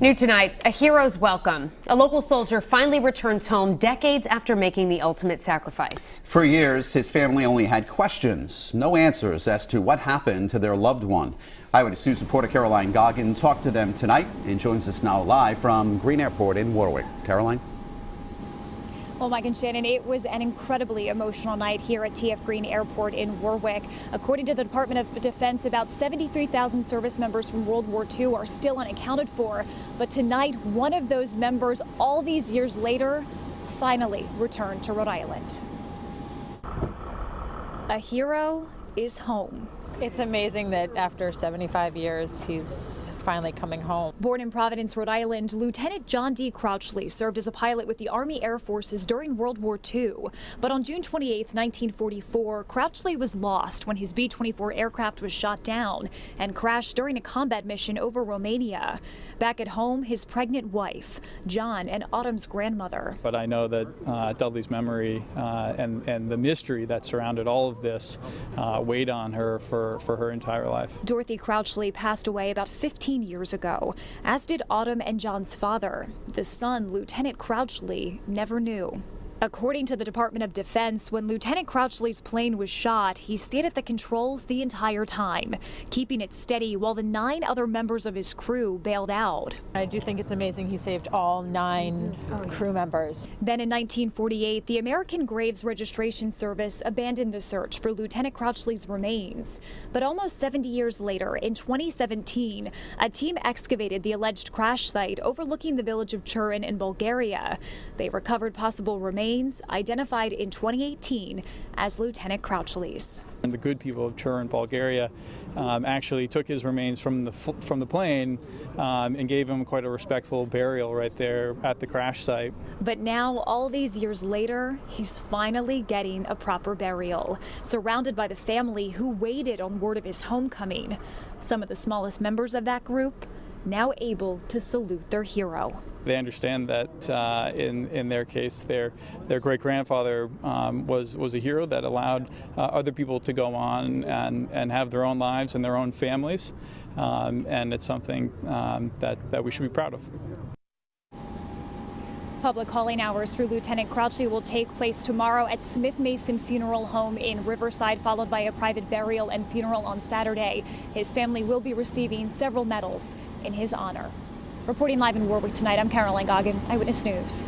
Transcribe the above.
New tonight, a hero's welcome. A local soldier finally returns home decades after making the ultimate sacrifice. For years, his family only had questions, no answers as to what happened to their loved one. Eyewitness News reporter Caroline Goggin talked to them tonight and joins us now live from Green Airport in Warwick. Caroline? Well, Mike and Shannon, it was an incredibly emotional night here at TF Green Airport in Warwick. According to the Department of Defense, about 73,000 service members from World War II are still unaccounted for. But tonight, one of those members, all these years later, finally returned to Rhode Island. A hero is home. It's amazing that after 75 years, he's finally coming home. Born in Providence, Rhode Island, Lieutenant John D. Crouchley served as a pilot with the Army Air Forces during World War II. But on June 28, 1944, Crouchley was lost when his B-24 aircraft was shot down and crashed during a combat mission over Romania. Back at home, his pregnant wife, John, and Autumn's grandmother. But I know that Dudley's memory and the mystery that surrounded all of this weighed on her for her entire life. Dorothy Crouchley passed away about 15 years ago, as did Autumn and John's father. The son, Lieutenant Crouchley, never knew. According to the Department of Defense, when Lieutenant Crouchley's plane was shot, he stayed at the controls the entire time, keeping it steady while the 9 other members of his crew bailed out. I do think it's amazing he saved all 9 crew members. Then in 1948, the American Graves Registration Service abandoned the search for Lieutenant Crouchley's remains. But almost 70 years later, in 2017, a team excavated the alleged crash site overlooking the village of Churin in Bulgaria. They recovered possible remains identified in 2018 as Lieutenant Crouchley's. And the good people of Churin, Bulgaria, actually took his remains from the plane and gave him quite a respectful burial right there at the crash site. But now, all these years later, he's finally getting a proper burial, surrounded by the family who waited on word of his homecoming. Some of the smallest members of that group now able to salute their hero. They understand that in their case, their great-grandfather was a hero that allowed other people to go on and have their own lives and their own families, and it's something that we should be proud of. Public calling hours for Lieutenant Crouchley will take place tomorrow at Smith Mason Funeral Home in Riverside, followed by a private burial and funeral on Saturday. His family will be receiving several medals in his honor. Reporting live in Warwick tonight, I'm Caroline Goggin, Eyewitness News.